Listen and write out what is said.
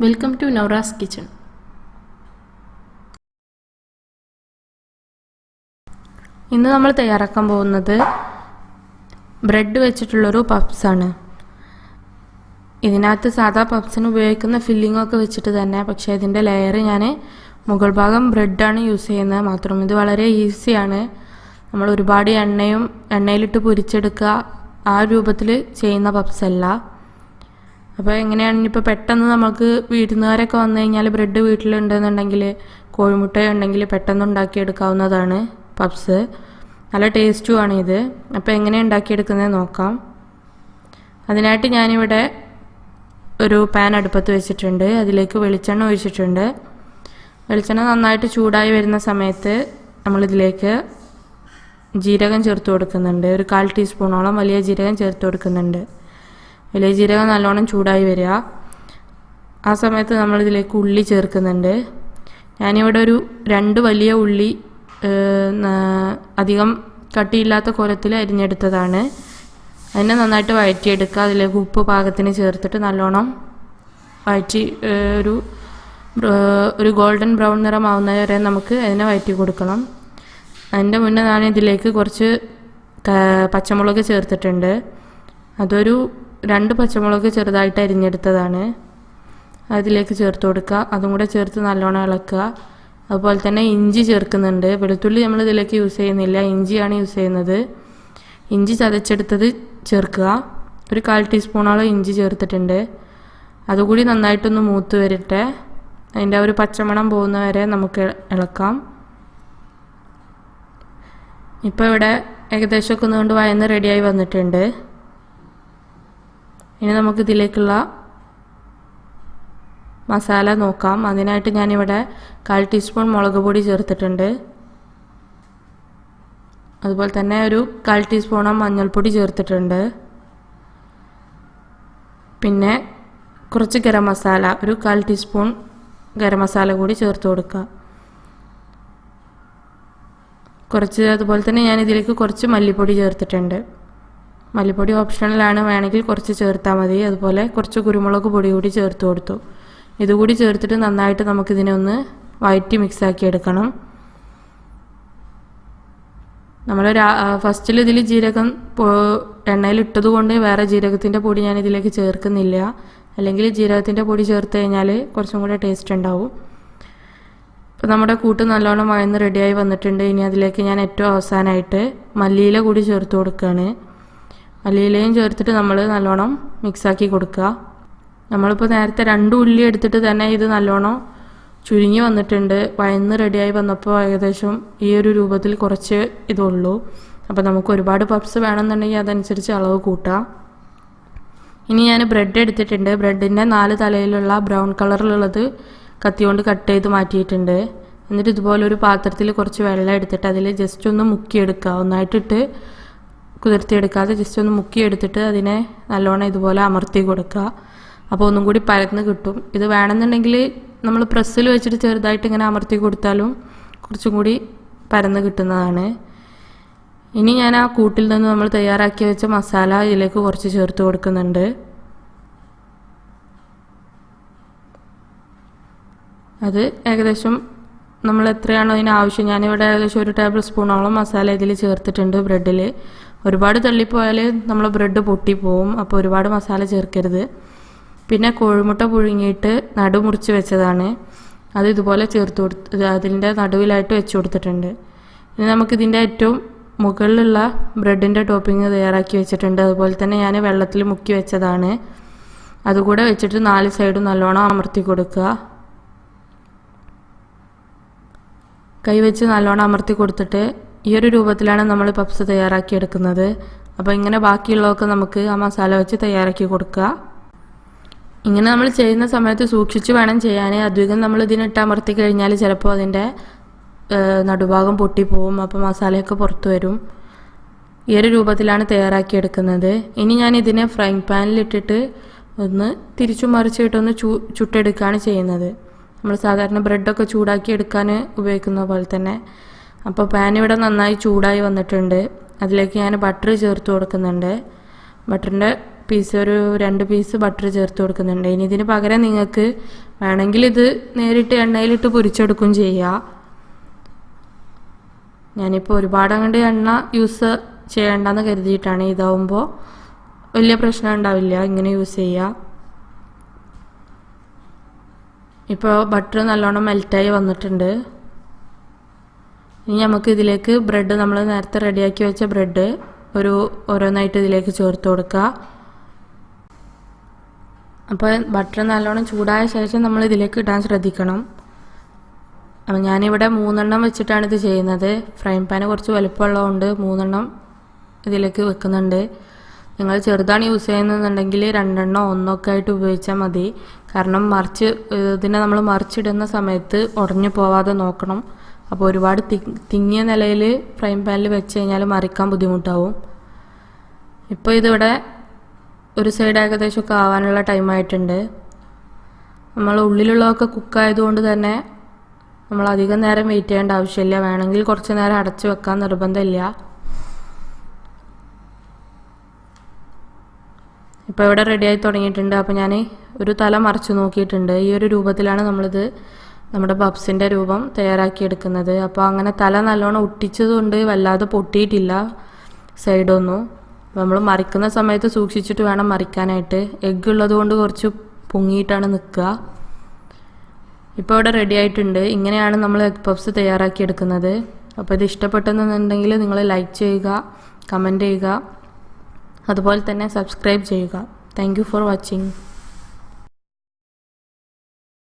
Welcome to നൗറാസ് kitchen. ഇന്ന് നമ്മൾ തയ്യാറാക്കാൻ പോകുന്നത് ബ്രെഡ് വെച്ചിട്ടുള്ളൊരു പപ്സാണ്. ഇതിനകത്ത് സാധാ പപ്സിന് ഉപയോഗിക്കുന്ന ഫില്ലിങ്ങൊക്കെ വെച്ചിട്ട് തന്നെ, പക്ഷേ ഇതിൻ്റെ ലെയർ ഞാൻ മുകൾ ഭാഗം ബ്രെഡാണ് യൂസ് ചെയ്യുന്നത് മാത്രം. ഇത് വളരെ ഈസിയാണ്. നമ്മൾ ഒരുപാട് എണ്ണയിലിട്ട് പൊരിച്ചെടുക്കുക ആ രൂപത്തിൽ ചെയ്യുന്ന പപ്സല്ല. അപ്പോൾ എങ്ങനെയാണ് ഇപ്പോൾ പെട്ടെന്ന് നമുക്ക് വിരുന്നുകാരൊക്കെ വന്നു കഴിഞ്ഞാൽ ബ്രെഡ് വീട്ടിലുണ്ടെന്നുണ്ടെങ്കിൽ കോഴിമുട്ട ഉണ്ടെങ്കിൽ പെട്ടെന്ന് ഉണ്ടാക്കിയെടുക്കാവുന്നതാണ് പപ്സ്. നല്ല ടേസ്റ്റുമാണ് ഇത്. അപ്പോൾ എങ്ങനെ ഉണ്ടാക്കിയെടുക്കുന്നത് നോക്കാം. അതിനായിട്ട് ഞാനിവിടെ ഒരു പാൻ അടുപ്പത്ത് വെച്ചിട്ടുണ്ട്. അതിലേക്ക് വെളിച്ചെണ്ണ ഒഴിച്ചിട്ടുണ്ട്. വെളിച്ചെണ്ണ നന്നായിട്ട് ചൂടായി വരുന്ന സമയത്ത് നമ്മളിതിലേക്ക് ജീരകം ചേർത്ത് കൊടുക്കുന്നുണ്ട്. ഒരു 1/4 ടീസ്പൂണോളം വലിയ ജീരകം ചേർത്ത് കൊടുക്കുന്നുണ്ട്. വലിയ ജീരകം നല്ലോണം ചൂടായി വരിക. ആ സമയത്ത് നമ്മളിതിലേക്ക് ഉള്ളി ചേർക്കുന്നുണ്ട്. ഞാനിവിടെ ഒരു 2 വലിയ ഉള്ളി അധികം കട്ടിയില്ലാത്ത കോലത്തിൽ അരിഞ്ഞെടുത്തതാണ്. അതിനെ നന്നായിട്ട് വഴറ്റിയെടുക്കുക. അതിലേക്ക് ഉപ്പ് പാകത്തിന് ചേർത്തിട്ട് നല്ലോണം വഴറ്റി ഒരു ഗോൾഡൻ ബ്രൗൺ നിറമാവുന്നത് വരെ നമുക്ക് അതിനെ വഴറ്റി കൊടുക്കണം. അതിൻ്റെ മുന്നേ ഞാൻ ഇതിലേക്ക് കുറച്ച് പച്ചമുളക് ചേർത്തിട്ടുണ്ട്. അതൊരു 2 പച്ചമുളക് ചെറുതായിട്ട് അരിഞ്ഞെടുത്തതാണ്. അതിലേക്ക് ചേർത്ത് കൊടുക്കുക. അതും കൂടെ ചേർത്ത് നല്ലോണം ഇളക്കുക. അതുപോലെ തന്നെ ഇഞ്ചി ചേർക്കുന്നുണ്ട്. വെളുത്തുള്ളി നമ്മൾ ഇതിലേക്ക് യൂസ് ചെയ്യുന്നില്ല, ഇഞ്ചിയാണ് യൂസ് ചെയ്യുന്നത്. ഇഞ്ചി ചതച്ചെടുത്തത് ചേർക്കുക. ഒരു 1/4 ടീസ്പൂണോളം ഇഞ്ചി ചേർത്തിട്ടുണ്ട്. അതുകൂടി നന്നായിട്ടൊന്ന് മൂത്ത് വരട്ടെ. അതിൻ്റെ ഒരു പച്ചമണം പോകുന്ന വരെ നമുക്ക് ഇളക്കാം. ഇപ്പോൾ ഇവിടെ ഏകദേശമൊക്കെ ഒന്നുകൊണ്ട് വയന്ന് റെഡിയായി വന്നിട്ടുണ്ട്. ഇനി നമുക്ക് ഇതിലേക്കുള്ള മസാല നോക്കാം. അതിനായിട്ട് ഞാനിവിടെ 1/4 ടീസ്പൂൺ മുളക് പൊടി ചേർത്തിട്ടുണ്ട്. അതുപോലെ തന്നെ ഒരു 1/4 ടീസ്പൂണോളം മഞ്ഞൾപ്പൊടി ചേർത്തിട്ടുണ്ട്. പിന്നെ കുറച്ച് ഗരം മസാല, ഒരു 1/4 ടീസ്പൂൺ ഗരം മസാല കൂടി ചേർത്ത് കൊടുക്കുക. അതുപോലെ തന്നെ ഞാനിതിലേക്ക് കുറച്ച് മല്ലിപ്പൊടി ചേർത്തിട്ടുണ്ട്. മല്ലിപ്പൊടി ഓപ്ഷണലാണ്, വേണമെങ്കിൽ കുറച്ച് ചേർത്താൽ മതി. അതുപോലെ കുറച്ച് കുരുമുളക് പൊടി കൂടി ചേർത്ത് കൊടുത്തു. ഇതുകൂടി ചേർത്തിട്ട് നന്നായിട്ട് നമുക്കിതിനെ ഒന്ന് വഴറ്റി മിക്സാക്കി എടുക്കണം. നമ്മൾ ഫസ്റ്റിൽ ഇതിൽ ജീരകം എണ്ണയിലിട്ടത് കൊണ്ട് വേറെ ജീരകത്തിൻ്റെ പൊടി ഞാൻ ഇതിലേക്ക് ചേർക്കുന്നില്ല. അല്ലെങ്കിൽ ജീരകത്തിൻ്റെ പൊടി ചേർത്ത് കഴിഞ്ഞാൽ കുറച്ചും കൂടെ ടേസ്റ്റ് ഉണ്ടാവും. ഇപ്പോൾ നമ്മുടെ കൂട്ട് നല്ലോണം വഴന്ന് റെഡിയായി വന്നിട്ടുണ്ട്. ഇനി അതിലേക്ക് ഞാൻ ഏറ്റവും അവസാനമായിട്ട് മല്ലിയില കൂടി ചേർത്ത് കൊടുക്കുകയാണ്. മല്ലിയിലയും ചേർത്തിട്ട് നമ്മൾ നല്ലോണം മിക്സാക്കി കൊടുക്കുക. നമ്മളിപ്പോൾ നേരത്തെ 2 ഉള്ളി എടുത്തിട്ട് തന്നെ ഇത് നല്ലോണം ചുരുങ്ങി വന്നിട്ടുണ്ട്. വഴന്ന് റെഡിയായി വന്നപ്പോൾ ഏകദേശം ഈ ഒരു രൂപത്തിൽ കുറച്ച് ഇതുള്ളൂ. അപ്പോൾ നമുക്ക് ഒരുപാട് പപ്സ് വേണമെന്നുണ്ടെങ്കിൽ അതനുസരിച്ച് അളവ് കൂട്ടാം. ഇനി ഞാൻ ബ്രെഡ് എടുത്തിട്ടുണ്ട്. ബ്രെഡിൻ്റെ 4 തലയിലുള്ള ബ്രൗൺ കളറിലുള്ളത് കത്തി കൊണ്ട് കട്ട് ചെയ്ത് മാറ്റിയിട്ടുണ്ട്. എന്നിട്ട് ഇതുപോലെ ഒരു പാത്രത്തിൽ കുറച്ച് വെള്ളം എടുത്തിട്ട് അതിൽ ജസ്റ്റ് ഒന്ന് മുക്കിയെടുക്കുക. ഒന്നായിട്ടിട്ട് കുതിർത്തിയെടുക്കാതെ ജസ്റ്റ് ഒന്ന് മുക്കിയെടുത്തിട്ട് അതിനെ നല്ലോണം ഇതുപോലെ അമർത്തി കൊടുക്കുക. അപ്പോൾ ഒന്നും കൂടി പരന്ന് കിട്ടും. ഇത് വേണമെന്നുണ്ടെങ്കിൽ നമ്മൾ പ്രസ്സിൽ വെച്ചിട്ട് ചെറുതായിട്ട് ഇങ്ങനെ അമർത്തി കൊടുത്താലും കുറച്ചും കൂടി പരന്ന് കിട്ടുന്നതാണ്. ഇനി ഞാൻ ആ കൂട്ടിൽ നിന്ന് നമ്മൾ തയ്യാറാക്കി വെച്ച മസാല ഇതിലേക്ക് കുറച്ച് ചേർത്ത് കൊടുക്കുന്നുണ്ട്. അത് ഏകദേശം നമ്മൾ എത്രയാണോ അതിന് ആവശ്യം, ഞാനിവിടെ ഏകദേശം 1 ടേബിൾ സ്പൂണോളം മസാല ഇതിൽ ചേർത്തിട്ടുണ്ട് ബ്രെഡിൽ. ഒരുപാട് തള്ളിപ്പോയാൽ നമ്മൾ ബ്രെഡ് പൊട്ടിപ്പോവും. അപ്പോൾ ഒരുപാട് മസാല ചേർക്കരുത്. പിന്നെ കോഴിമുട്ട പുഴുങ്ങിയിട്ട് നടുമുറിച്ച് വെച്ചതാണ്. അത് ഇതുപോലെ ചേർത്ത് അതിൻ്റെ നടുവിലായിട്ട് വെച്ച് കൊടുത്തിട്ടുണ്ട്. ഇനി നമുക്കിതിൻ്റെ ഏറ്റവും മുകളിലുള്ള ബ്രെഡിൻ്റെ ടോപ്പിംഗ് തയ്യാറാക്കി വെച്ചിട്ടുണ്ട്. അതുപോലെ തന്നെ ഞാൻ വെള്ളത്തിൽ മുക്കി വെച്ചതാണ്. അതുകൂടെ വെച്ചിട്ട് 4 സൈഡും നല്ലോണം അമർത്തി കൊടുക്കുക. കൈവച്ച് നല്ലോണം അമർത്തി കൊടുത്തിട്ട് ഈ ഒരു രൂപത്തിലാണ് നമ്മൾ പപ്സ് തയ്യാറാക്കിയെടുക്കുന്നത്. അപ്പോൾ ഇങ്ങനെ ബാക്കിയുള്ളതൊക്കെ നമുക്ക് ആ മസാല വെച്ച് തയ്യാറാക്കി കൊടുക്കുക. ഇങ്ങനെ നമ്മൾ ചെയ്യുന്ന സമയത്ത് സൂക്ഷിച്ച് വേണം ചെയ്യാൻ. അധികം നമ്മൾ ഇതിനിട്ട് അമർത്തി കഴിഞ്ഞാൽ ചിലപ്പോൾ അതിൻ്റെ നടുഭാഗം പൊട്ടിപ്പോവും. അപ്പോൾ മസാലയൊക്കെ പുറത്തു വരും. ഈ ഒരു രൂപത്തിലാണ് തയ്യാറാക്കിയെടുക്കുന്നത്. ഇനി ഞാൻ ഇതിനെ ഫ്രൈങ് പാനിലിട്ടിട്ട് ഒന്ന് തിരിച്ചു മറിച്ചിട്ടൊന്ന് ചുട്ടെടുക്കുകയാണ് ചെയ്യുന്നത്. നമ്മൾ സാധാരണ ബ്രെഡൊക്കെ ചൂടാക്കി എടുക്കാൻ ഉപയോഗിക്കുന്ന പോലെ തന്നെ. അപ്പോൾ പാൻ ഇവിടെ നന്നായി ചൂടായി വന്നിട്ടുണ്ട്. അതിലേക്ക് ഞാൻ ബട്ടർ ചേർത്ത് കൊടുക്കുന്നുണ്ട്. ബട്ടറിൻ്റെ ഒരു 2 പീസ് ബട്ടർ ചേർത്ത് കൊടുക്കുന്നുണ്ട്. ഇനി ഇതിന് പകരം നിങ്ങൾക്ക് വേണമെങ്കിൽ ഇത് നേരിട്ട് എണ്ണയിലിട്ട് പൊരിച്ചെടുക്കും ചെയ്യാം. ഞാനിപ്പോൾ ഒരുപാട് അങ്ങോട്ട് എണ്ണ യൂസ് ചെയ്യേണ്ടെന്ന് കരുതിയിട്ടാണ്. ഇതാവുമ്പോൾ വലിയ പ്രശ്നം ഉണ്ടാവില്ല, ഇങ്ങനെ യൂസ് ചെയ്യുക. ഇപ്പോൾ ബട്ടർ നല്ലോണം മെൽറ്റായി വന്നിട്ടുണ്ട്. ഇനി നമുക്ക് ഇതിലേക്ക് ബ്രെഡ്, നമ്മൾ നേരത്തെ റെഡിയാക്കി വെച്ച ബ്രെഡ് ഓരോന്നായിട്ട് ഇതിലേക്ക് ചേർത്ത് കൊടുക്കുക. അപ്പോൾ ബട്ടർ നല്ലോണം ചൂടായ ശേഷം നമ്മൾ ഇതിലേക്ക് ഇടാൻ ശ്രദ്ധിക്കണം. അപ്പോൾ ഞാനിവിടെ 3 എണ്ണം വെച്ചിട്ടാണ് ഇത് ചെയ്യുന്നത്. ഫ്രൈ പാന് കുറച്ച് വലുപ്പമുള്ളതുകൊണ്ട് 3 എണ്ണം ഇതിലേക്ക് വെക്കുന്നുണ്ട്. നിങ്ങൾ ചെറുതാണ് യൂസ് ചെയ്യുന്നതെന്നുണ്ടെങ്കിൽ 2 എണ്ണോ 1 ഒക്കെ ആയിട്ട് ഉപയോഗിച്ചാൽ മതി. കാരണം ഇതിനെ നമ്മൾ മറിച്ചിടുന്ന സമയത്ത് ഉടഞ്ഞു പോവാതെ നോക്കണം. അപ്പോൾ ഒരുപാട് തിങ്ങിയ നിലയിൽ ഫ്രൈ പാനിൽ വെച്ച് കഴിഞ്ഞാൽ മറിക്കാൻ ബുദ്ധിമുട്ടാവും. ഇപ്പോൾ ഇതിവിടെ ഒരു സൈഡ് ഏകദേശമൊക്കെ ആവാനുള്ള ടൈമായിട്ടുണ്ട്. നമ്മൾ ഉള്ളിലുള്ളതൊക്കെ കുക്കായതുകൊണ്ട് തന്നെ നമ്മൾ അധികം നേരം വെയിറ്റ് ചെയ്യേണ്ട ആവശ്യമില്ല. വേണമെങ്കിൽ കുറച്ച് നേരം അടച്ചു വെക്കാൻ നിർബന്ധമില്ല. ഇപ്പോൾ ഇവിടെ റെഡിയായി തുടങ്ങിയിട്ടുണ്ട്. അപ്പോൾ ഞാൻ ഒരു തല മറിച്ച് നോക്കിയിട്ടുണ്ട്. ഈ ഒരു രൂപത്തിലാണ് നമ്മുടെ പപ്സിൻ്റെ രൂപം തയ്യാറാക്കിയെടുക്കുന്നത്. അപ്പോൾ അങ്ങനെ തല നല്ലോണം ഒട്ടിച്ചതുകൊണ്ട് വല്ലാതെ പൊട്ടിയിട്ടില്ല സൈഡൊന്നും. അപ്പോൾ നമ്മൾ മറിക്കുന്ന സമയത്ത് സൂക്ഷിച്ചിട്ട് വേണം മറിക്കാനായിട്ട്. എഗ്ഗ് ഉള്ളത് കൊണ്ട് കുറച്ച് പൊങ്ങിയിട്ടാണ് നിൽക്കുക. ഇപ്പോൾ ഇവിടെ റെഡി ആയിട്ടുണ്ട്. ഇങ്ങനെയാണ് നമ്മൾ എഗ് പപ്സ് തയ്യാറാക്കിയെടുക്കുന്നത്. അപ്പോൾ ഇത് ഇഷ്ടപ്പെട്ടെന്നുണ്ടെങ്കിൽ നിങ്ങൾ ലൈക്ക് ചെയ്യുക, കമൻറ്റ് ചെയ്യുക, അതുപോലെ തന്നെ സബ്സ്ക്രൈബ് ചെയ്യുക. Thank you for watching.